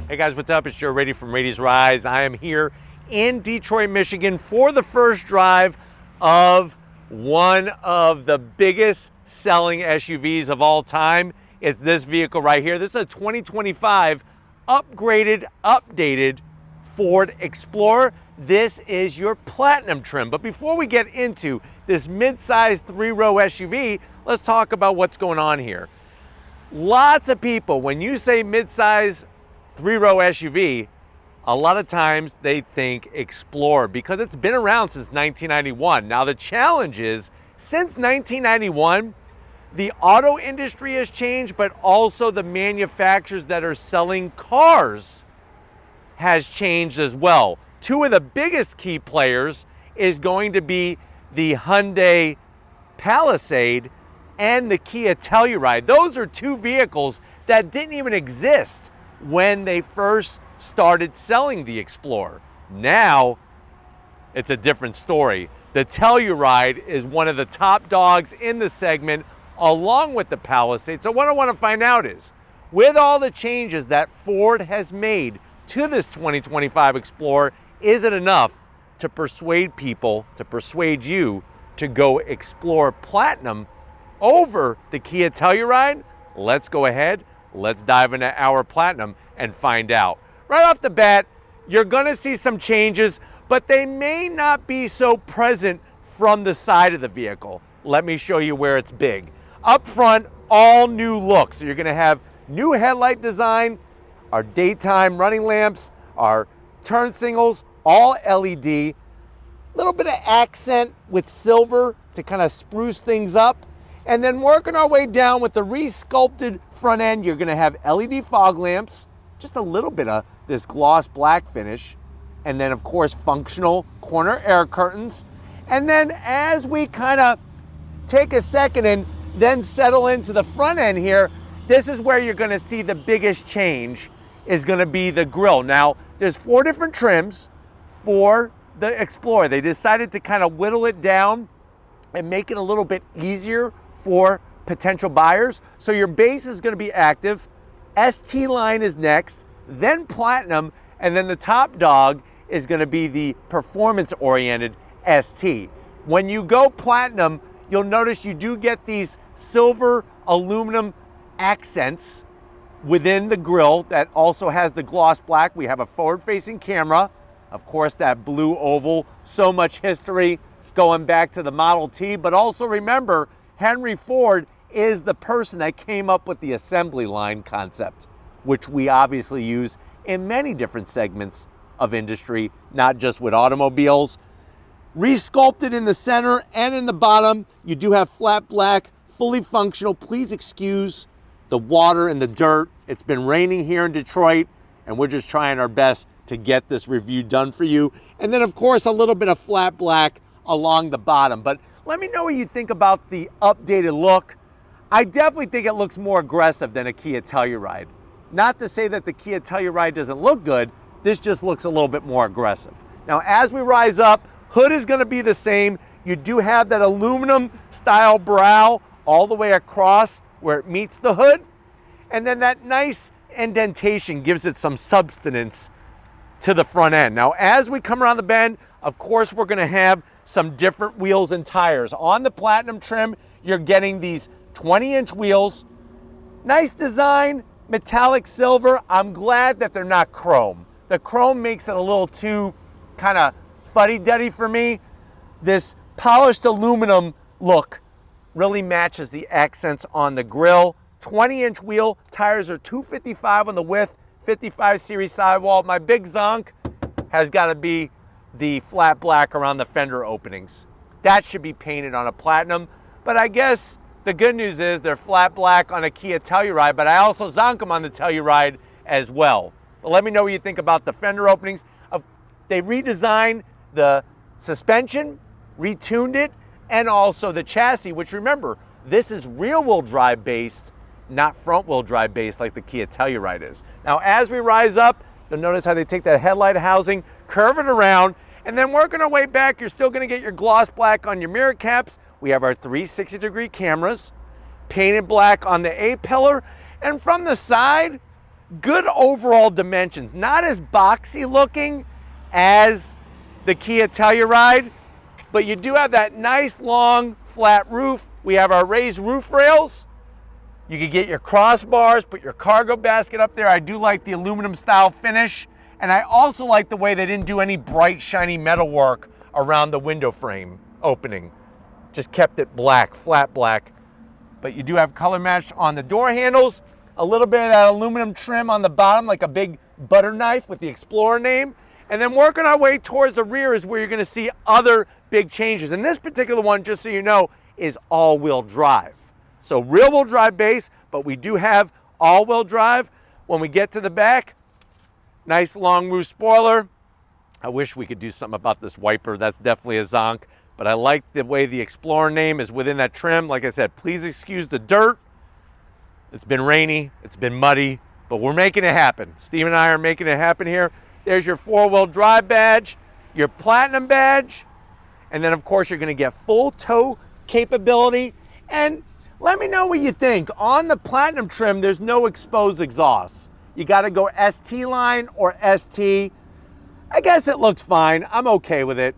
Hey guys, what's up? It's Joe Rady from Rady's Rides. I am here in Detroit, Michigan for the first drive of one of the biggest selling SUVs of all time. It's this vehicle right here. This is a 2025 upgraded, updated Ford Explorer. This is your Platinum trim. But before we get into this mid-size 3-row SUV, let's talk about what's going on here. Lots of people, when you say mid-size 3-row SUV, a lot of times they think Explorer because it's been around since 1991. Now the challenge is, since 1991, the auto industry has changed, but also the manufacturers that are selling cars has changed as well. Two of the biggest key players is going to be the Hyundai Palisade and the Kia Telluride. Those are two vehicles that didn't even exist when they first started selling the Explorer. Now, it's a different story. The Telluride is one of the top dogs in the segment, along with the Palisade. So what I want to find out is, with all the changes that Ford has made to this 2025 Explorer, is it enough to persuade people, to persuade you to go Explorer Platinum over the Kia Telluride? Let's go ahead. Let's dive into our Platinum and find out. Right off the bat, you're gonna see some changes, but they may not be so present from the side of the vehicle. Let me show you where it's big. Up front, all new look. So you're gonna have new headlight design, our daytime running lamps, our turn signals, all LED, little bit of accent with silver to kind of spruce things up. And then working our way down with the re-sculpted front end, you're gonna have LED fog lamps, just a little bit of this gloss black finish, and then of course functional corner air curtains. And then as we kind of take a second and then settle into the front end here, this is where you're gonna see the biggest change is gonna be the grille. Now, there's 4 different trims for the Explorer. They decided to kind of whittle it down and make it a little bit easier for potential buyers. So your base is gonna be active, ST line is next, then Platinum, and then the top dog is gonna be the performance-oriented ST. When you go Platinum, you'll notice you do get these silver aluminum accents within the grille that also has the gloss black. We have a forward-facing camera, of course that blue oval, so much history going back to the Model T, but also remember, Henry Ford is the person that came up with the assembly line concept, which we obviously use in many different segments of industry, not just with automobiles. Resculpted in the center and in the bottom, you do have flat black, fully functional. Please excuse the water and the dirt. It's been raining here in Detroit, and we're just trying our best to get this review done for you. And then of course, a little bit of flat black along the bottom. But let me know what you think about the updated look. I definitely think it looks more aggressive than a Kia Telluride. Not to say that the Kia Telluride doesn't look good, this just looks a little bit more aggressive. Now, as we rise up, hood is gonna be the same. You do have that aluminum style brow all the way across where it meets the hood. And then that nice indentation gives it some substance to the front end. Now, as we come around the bend, of course, we're gonna have some different wheels and tires. On the Platinum trim, you're getting these 20-inch wheels. Nice design, metallic silver. I'm glad that they're not chrome. The chrome makes it a little too kind of fuddy-duddy for me. This polished aluminum look really matches the accents on the grille. 20-inch wheel, tires are 255 on the width, 55 series sidewall. My big zonk has got to be the flat black around the fender openings. That should be painted on a Platinum, but I guess the good news is they're flat black on a Kia Telluride, but I also zonk them on the Telluride as well. But let me know what you think about the fender openings. They redesigned the suspension, retuned it, and also the chassis, which remember, this is rear-wheel drive based, not front-wheel drive based like the Kia Telluride is. Now, as we rise up, you'll notice how they take that headlight housing, curve it around, and then working our way back, you're still gonna get your gloss black on your mirror caps. We have our 360-degree cameras, painted black on the A-pillar, and from the side, good overall dimensions. Not as boxy looking as the Kia Telluride, but you do have that nice long flat roof. We have our raised roof rails. You can get your crossbars, put your cargo basket up there. I do like the aluminum style finish. And I also like the way they didn't do any bright, shiny metal work around the window frame opening. Just kept it black, flat black. But you do have color match on the door handles. A little bit of that aluminum trim on the bottom, like a big butter knife with the Explorer name. And then working our way towards the rear is where you're gonna see other big changes. And this particular one, just so you know, is all-wheel drive. So rear-wheel drive base, but we do have all-wheel drive. When we get to the back, nice long roof spoiler. I wish we could do something about this wiper. That's definitely a zonk, but I like the way the Explorer name is within that trim. Like I said, please excuse the dirt. It's been rainy, it's been muddy, but we're making it happen. Steve and I are making it happen here. There's your four-wheel drive badge, your Platinum badge, and then of course you're gonna get full tow capability. And let me know what you think. On the Platinum trim, there's no exposed exhaust. You gotta go ST line or ST. I guess it looks fine, I'm okay with it.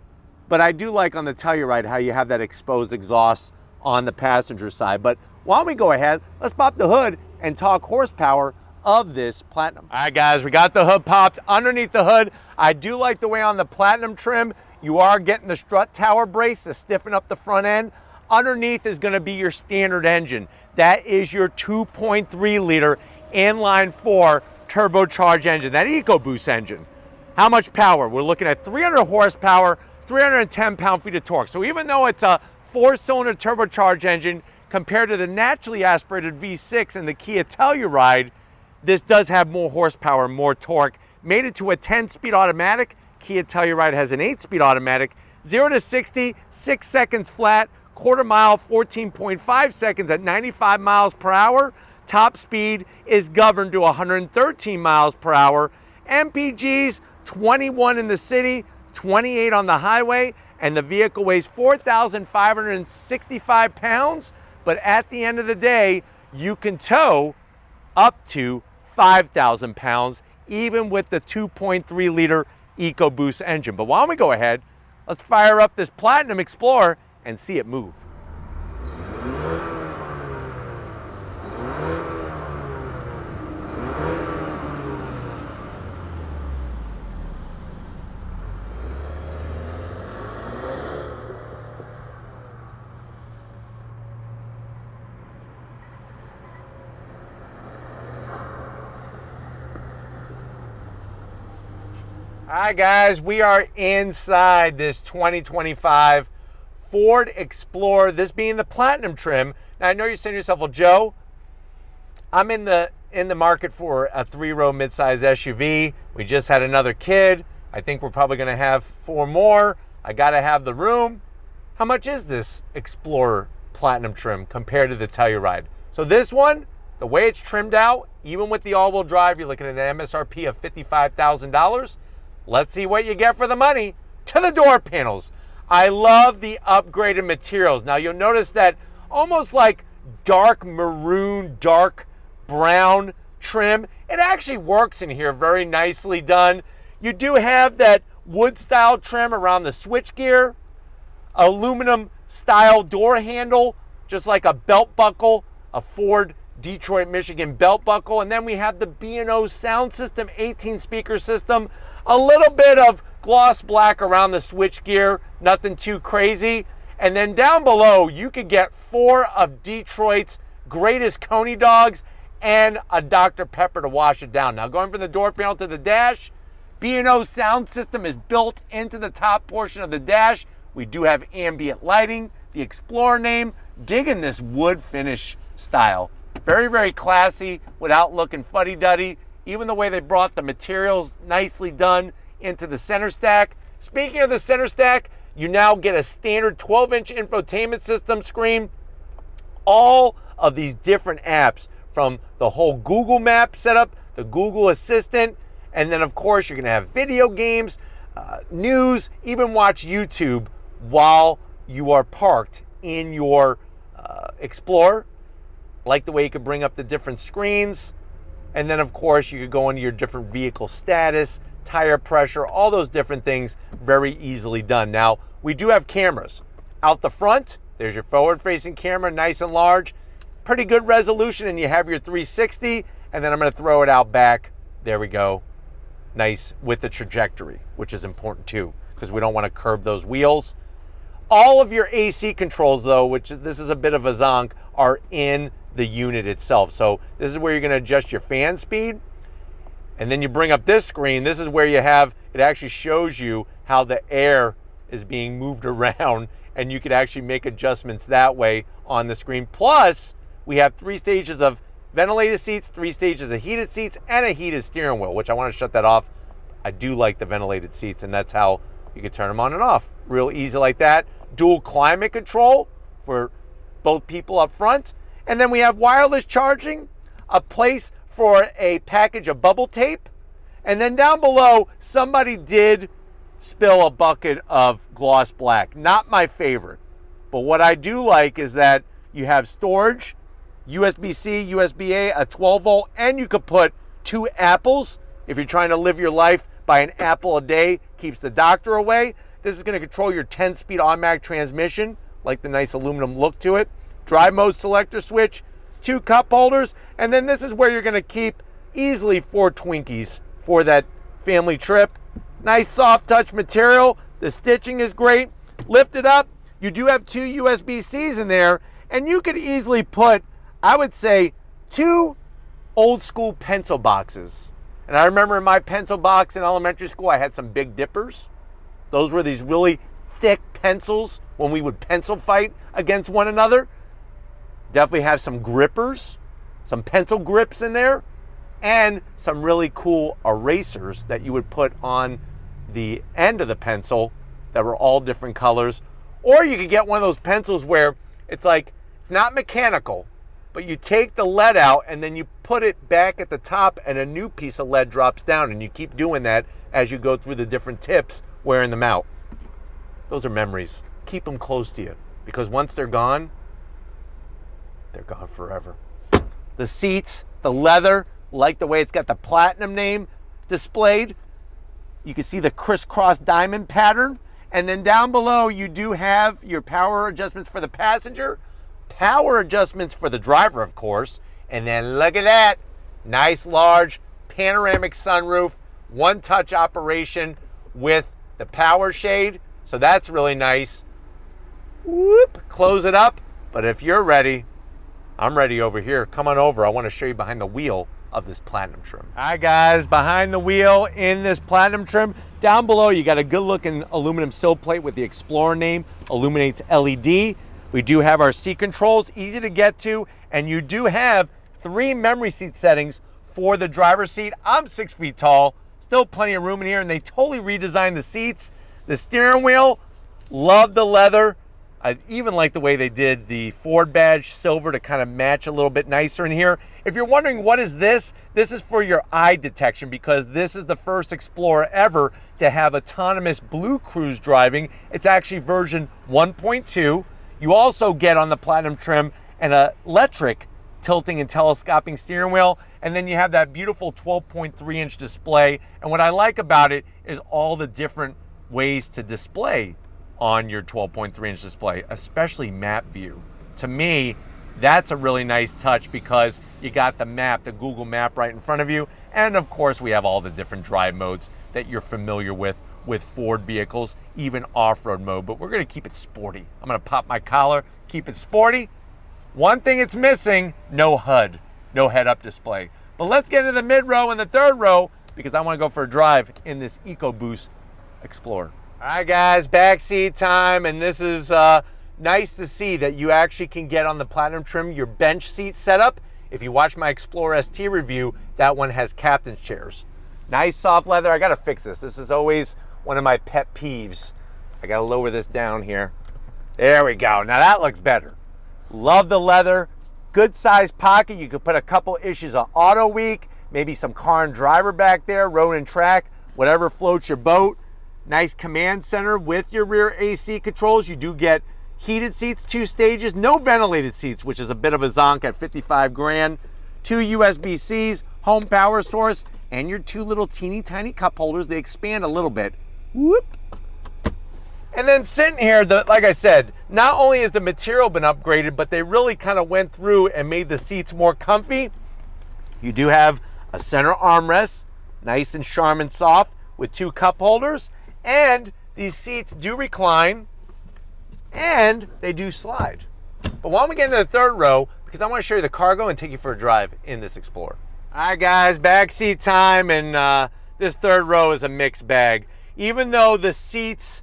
But I do like on the Telluride how you have that exposed exhaust on the passenger side. But why don't we go ahead, let's pop the hood and talk horsepower of this Platinum. All right guys, we got the hood popped. Underneath the hood, I do like the way on the Platinum trim, you are getting the strut tower brace to stiffen up the front end. Underneath is gonna be your standard engine. That is your 2.3 liter inline four turbocharged engine, that EcoBoost engine. How much power? We're looking at 300 horsepower, 310 pound-feet of torque. So even though it's a 4-cylinder turbocharged engine compared to the naturally aspirated V6 and the Kia Telluride, this does have more horsepower, more torque. Made it to a 10-speed automatic. Kia Telluride has an 8-speed automatic. 0 to 60, 6 seconds flat. Quarter mile, 14.5 seconds at 95 miles per hour. Top speed is governed to 113 miles per hour. MPGs, 21 in the city, 28 on the highway, and the vehicle weighs 4,565 pounds. But at the end of the day, you can tow up to 5,000 pounds, even with the 2.3 liter EcoBoost engine. But why don't we go ahead, let's fire up this Platinum Explorer and see it move. All right guys, we are inside this 2025 Ford Explorer, this being the Platinum trim. Now I know you're saying to yourself, well Joe, I'm in the market for a 3-row midsize SUV. We just had another kid. I think we're probably gonna have 4 more. I gotta have the room. How much is this Explorer Platinum trim compared to the Telluride? So this one, the way it's trimmed out, even with the all-wheel drive, you're looking at an MSRP of $55,000. Let's see what you get for the money. To the door panels. I love the upgraded materials. Now you'll notice that almost like dark maroon, dark brown trim. It actually works in here, very nicely done. You do have that wood style trim around the switchgear, aluminum style door handle, just like a belt buckle, a Ford Detroit, Michigan belt buckle. And then we have the B&O sound system, 18 speaker system. A little bit of gloss black around the switchgear, nothing too crazy. And then down below, you could get 4 of Detroit's greatest Coney dogs and a Dr. Pepper to wash it down. Now going from the door panel to the dash, B&O sound system is built into the top portion of the dash. We do have ambient lighting, the Explorer name, digging this wood finish style. Very, very classy without looking fuddy-duddy. Even the way they brought the materials nicely done into the center stack. Speaking of the center stack, you now get a standard 12-inch infotainment system screen. All of these different apps, from the whole Google Map setup, the Google Assistant, and then of course you're gonna have video games, news, even watch YouTube while you are parked in your Explorer. Like the way you can bring up the different screens. And then of course you could go into your different vehicle status, tire pressure, all those different things, very easily done. Now, we do have cameras. Out the front, there's your forward-facing camera, nice and large, pretty good resolution, and you have your 360, and then I'm gonna throw it out back. There we go. Nice with the trajectory, which is important too, because we don't wanna curb those wheels. All of your AC controls though, which this is a bit of a zonk, are in the unit itself. So this is where you're gonna adjust your fan speed. And then you bring up this screen. This is where you have, it actually shows you how the air is being moved around, and you could actually make adjustments that way on the screen. Plus, we have 3 stages of ventilated seats, 3 stages of heated seats, and a heated steering wheel, which I want to shut that off. I do like the ventilated seats, and that's how you can turn them on and off. Real easy like that. Dual climate control for both people up front. And then we have wireless charging, a place for a package of bubble tape. And then down below, somebody did spill a bucket of gloss black. Not my favorite. But what I do like is that you have storage, USB-C, USB-A, a 12 volt, and you could put 2 apples. If you're trying to live your life by an apple a day, keeps the doctor away. This is going to control your 10-speed automatic transmission, like the nice aluminum look to it. Drive mode selector switch, 2 cup holders, and then this is where you're going to keep easily 4 Twinkies for that family trip. Nice soft touch material. The stitching is great. Lift it up. You do have 2 USB-Cs in there, and you could easily put, I would say, 2 old school pencil boxes. And I remember in my pencil box in elementary school, I had some Big Dippers. Those were these really thick pencils when we would pencil fight against one another. Definitely have some grippers, some pencil grips in there, and some really cool erasers that you would put on the end of the pencil that were all different colors. Or you could get one of those pencils where it's like, it's not mechanical, but you take the lead out and then you put it back at the top and a new piece of lead drops down, and you keep doing that as you go through the different tips, wearing them out. Those are memories. Keep them close to you, because once they're gone forever. The seats, the leather, like the way it's got the platinum name displayed. You can see the crisscross diamond pattern. And then down below, you do have your power adjustments for the passenger, power adjustments for the driver, of course. And then look at that, nice large panoramic sunroof, one-touch operation with the power shade. So that's really nice. Whoop, close it up. But if you're ready, I'm ready over here. Come on over. I want to show you behind the wheel of this platinum trim. All right, guys, behind the wheel in this platinum trim. Down below, you got a good looking aluminum sill plate with the Explorer name, illuminates LED. We do have our seat controls, easy to get to, and you do have 3 memory seat settings for the driver's seat. I'm 6 feet tall, still plenty of room in here, and they totally redesigned the seats. The steering wheel, love the leather. I even like the way they did the Ford badge silver to kind of match a little bit nicer in here. If you're wondering what is this is for your eye detection, because this is the first Explorer ever to have autonomous Blue Cruise driving. It's actually version 1.2. You also get on the platinum trim an electric tilting and telescoping steering wheel, and then you have that beautiful 12.3-inch display. And what I like about it is all the different ways to display on your 12.3-inch display, especially map view. To me, that's a really nice touch, because you got the map, the Google map right in front of you. And of course, we have all the different drive modes that you're familiar with Ford vehicles, even off-road mode, but we're gonna keep it sporty. I'm gonna pop my collar, keep it sporty. One thing it's missing, no HUD, no head-up display. But let's get into the mid-row and the third row, because I wanna go for a drive in this EcoBoost Explorer. All right, guys, backseat time, and this is nice to see that you actually can get on the platinum trim your bench seat setup. If you watch my Explorer ST review, that one has captain's chairs. Nice soft leather. I gotta fix this. This is always one of my pet peeves. I gotta lower this down here. There we go. Now that looks better. Love the leather. Good size pocket. You could put a couple issues of Auto Week, maybe some car and driver back there, road and track, whatever floats your boat. Nice command center with your rear AC controls. You do get heated seats, 2 stages, no ventilated seats, which is a bit of a zonk at 55 grand. 2 USB-Cs, home power source, and your two little teeny tiny cup holders. They expand a little bit. Whoop. And then sitting here, like I said, not only has the material been upgraded, but they really kind of went through and made the seats more comfy. You do have a center armrest, nice and Charmin soft with two cup holders, and these seats do recline and they do slide. But why don't we get into the third row, because I want to show you the cargo and take you for a drive in this Explorer. All right guys, backseat time, and this third row is a mixed bag. Even though the seats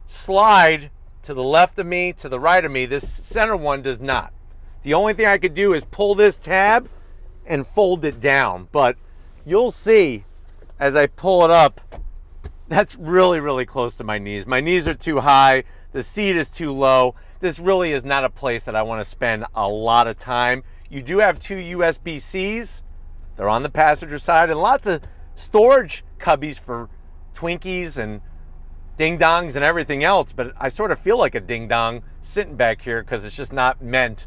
slide to the left of me, to the right of me, this center one does not. The only thing I could do is pull this tab and fold it down, but you'll see as I pull it up, that's really, really close to my knees. My knees are too high, the seat is too low. This really is not a place that I want to spend a lot of time. You do have two USB-Cs. They're on the passenger side, and lots of storage cubbies for Twinkies and ding-dongs and everything else, but I sort of feel like a ding-dong sitting back here because it's just not meant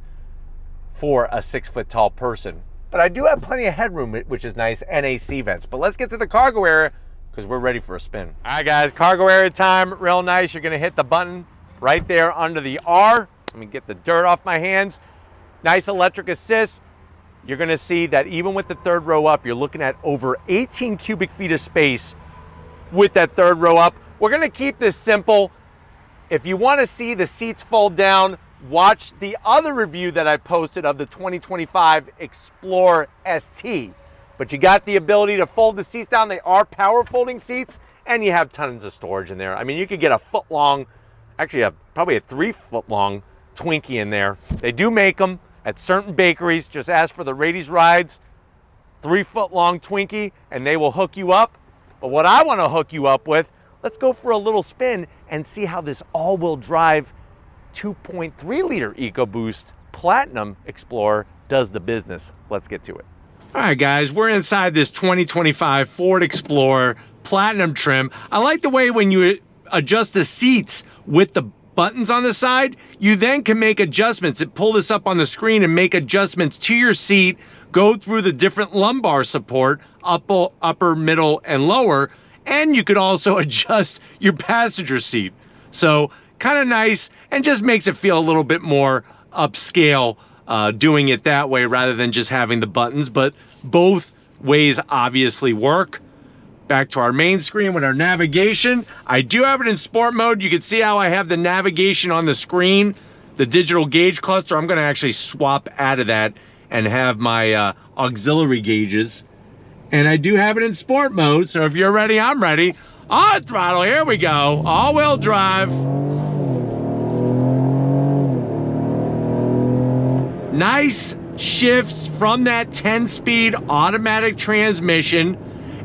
for a 6-foot-tall person. But I do have plenty of headroom, which is nice, and AC vents. But let's get to the cargo area because we're ready for a spin. All right, guys, cargo area time, real nice. You're gonna hit the button right there under the R. Let me get the dirt off my hands. Nice electric assist. You're gonna see that even with the third row up, you're looking at over 18 cubic feet of space with that third row up. We're gonna keep this simple. If you wanna see the seats fold down, watch the other review that I posted of the 2025 Explorer ST. But you got the ability to fold the seats down. They are power folding seats, and you have tons of storage in there. I mean, you could get a foot long, actually probably a 3-foot long Twinkie in there. They do make them at certain bakeries. Just ask for the Radies Rides 3-foot long Twinkie, and they will hook you up. But what I wanna hook you up with, let's go for a little spin and see how this all-wheel drive 2.3-liter EcoBoost Platinum Explorer does the business. Let's get to it. All right, guys, we're inside this 2025 Ford Explorer Platinum trim. I like the way when you adjust the seats with the buttons on the side, you then can make adjustments. Pull this up on the screen and make adjustments to your seat, go through the different lumbar support, upper, middle, and lower, and you could also adjust your passenger seat. So kind of nice, and just makes it feel a little bit more upscale doing it that way rather than just having the buttons, but both ways obviously work. Back to our main screen with our navigation. I do have it in sport mode. You can see how I have the navigation on the screen, the digital gauge cluster. I'm gonna actually swap out of that and have my auxiliary gauges. And I do have it in sport mode, so if you're ready, I'm ready. On throttle, here we go. All-wheel drive. Nice shifts from that 10-speed automatic transmission,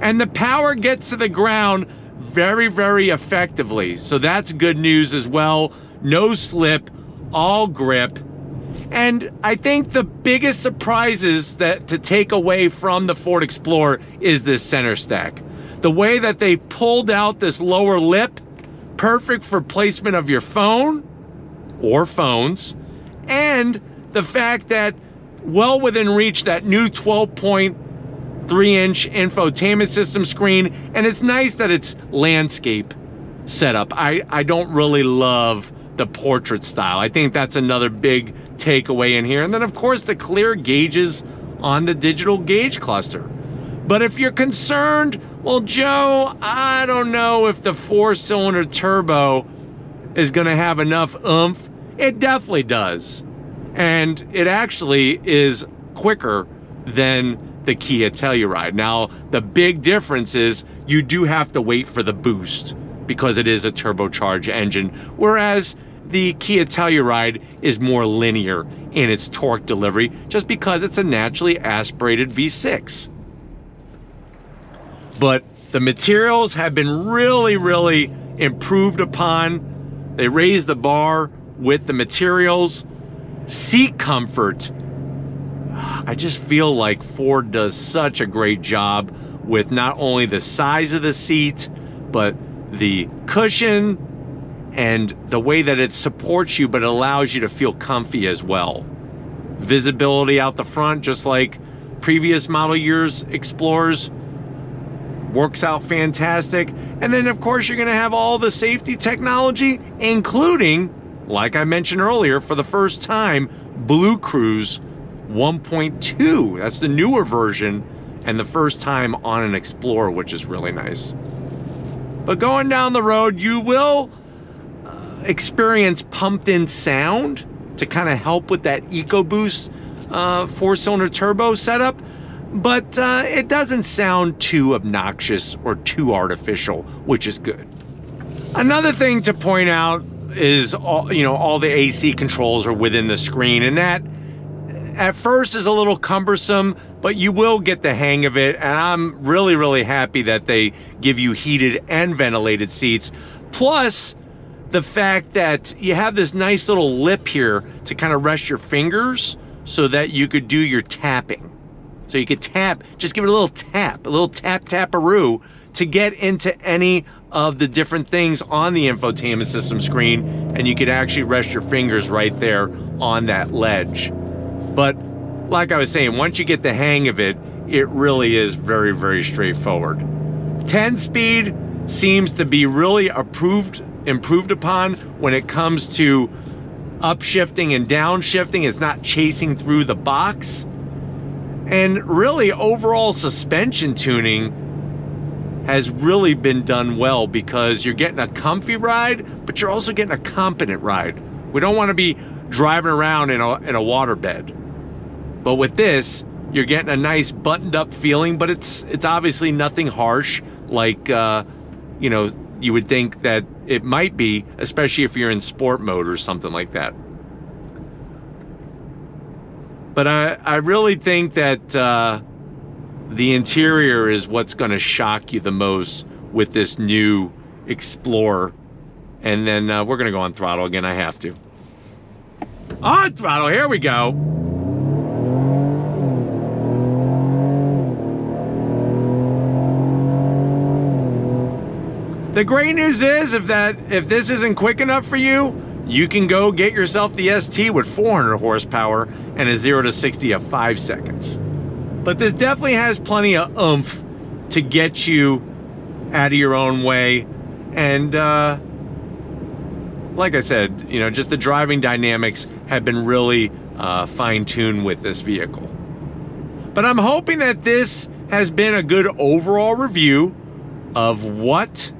and the power gets to the ground very, very effectively. So that's good news as well. No slip, all grip. And I think the biggest surprises that to take away from the Ford Explorer is this center stack. The way that they pulled out this lower lip, perfect for placement of your phone or phones, and the fact that well within reach, that new 12.3-inch infotainment system screen, and it's nice that it's landscape setup. I don't really love the portrait style. I think that's another big takeaway in here. And then of course the clear gauges on the digital gauge cluster. But if you're concerned, well, Joe, I don't know if the 4-cylinder turbo is gonna have enough oomph. It definitely does. And it actually is quicker than the Kia Telluride. Now, the big difference is you do have to wait for the boost because it is a turbocharged engine, whereas the Kia Telluride is more linear in its torque delivery just because it's a naturally aspirated V6. But the materials have been really, really improved upon. They raised the bar with the materials. Seat comfort, I just feel like Ford does such a great job with not only the size of the seat, but the cushion and the way that it supports you, but allows you to feel comfy as well. Visibility out the front, just like previous model years Explorers. Works out fantastic. And then of course you're gonna have all the safety technology, including, like I mentioned earlier, for the first time, Blue Cruise 1.2. That's the newer version and the first time on an Explorer, which is really nice. But going down the road, you will experience pumped in sound to kind of help with that EcoBoost 4-cylinder turbo setup, but it doesn't sound too obnoxious or too artificial, which is good. Another thing to point out is all the AC controls are within the screen, and that at first is a little cumbersome, but you will get the hang of it. And I'm really happy that they give you heated and ventilated seats. Plus the fact that you have this nice little lip here to kind of rest your fingers so that you could do your tapping. So you could tap, just give it a little tap-tap-a-roo to get into any of the different things on the infotainment system screen, and you could actually rest your fingers right there on that ledge. But like I was saying, once you get the hang of it, it really is very straightforward. 10-speed seems to be really improved upon when it comes to upshifting and downshifting. It's not chasing through the box. And really, overall suspension tuning has really been done well, because you're getting a comfy ride, but you're also getting a competent ride. We don't want to be driving around in a waterbed. But with this, you're getting a nice buttoned up feeling, but it's obviously nothing harsh like you would think that it might be, especially if you're in sport mode or something like that. But I really think that the interior is what's going to shock you the most with this new Explorer. And then we're going to go on throttle again. I have to. On throttle, here we go. The great news is, if this isn't quick enough for you, you can go get yourself the ST with 400 horsepower and a 0 to 60 of 5 seconds. But this definitely has plenty of oomph to get you out of your own way. And like I said, just the driving dynamics have been really fine-tuned with this vehicle. But I'm hoping that this has been a good overall review of what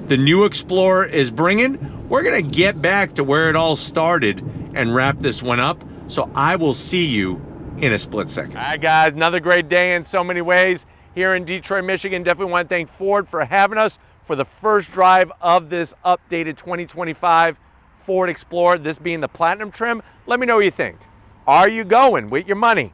the new Explorer is bringing. We're gonna get back to where it all started and wrap this one up. So I will see you in a split second. All right, guys, another great day in so many ways here in Detroit, Michigan. Definitely want to thank Ford for having us for the first drive of this updated 2025 Ford Explorer, this being the Platinum trim. Let me know what you think. Are you going with your money,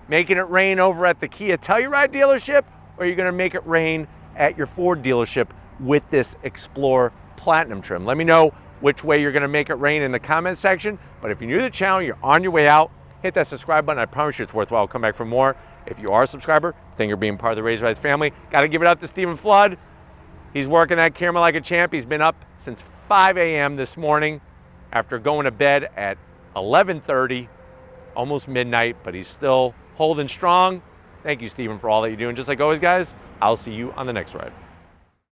making it rain over at the Kia Telluride dealership, or are you gonna make it rain at your Ford dealership with this Explorer Platinum trim? Let me know which way you're gonna make it rain in the comment section. But if you're new to the channel, you're on your way out, hit that subscribe button. I promise you it's worthwhile. Come back for more. If you are a subscriber, thank you for being part of the Raise Rides family. Gotta give it up to Stephen Flood. He's working that camera like a champ. He's been up since 5 a.m. this morning after going to bed at 11:30, almost midnight, but he's still holding strong. Thank you, Stephen, for all that you're doing. Just like always, guys, I'll see you on the next ride.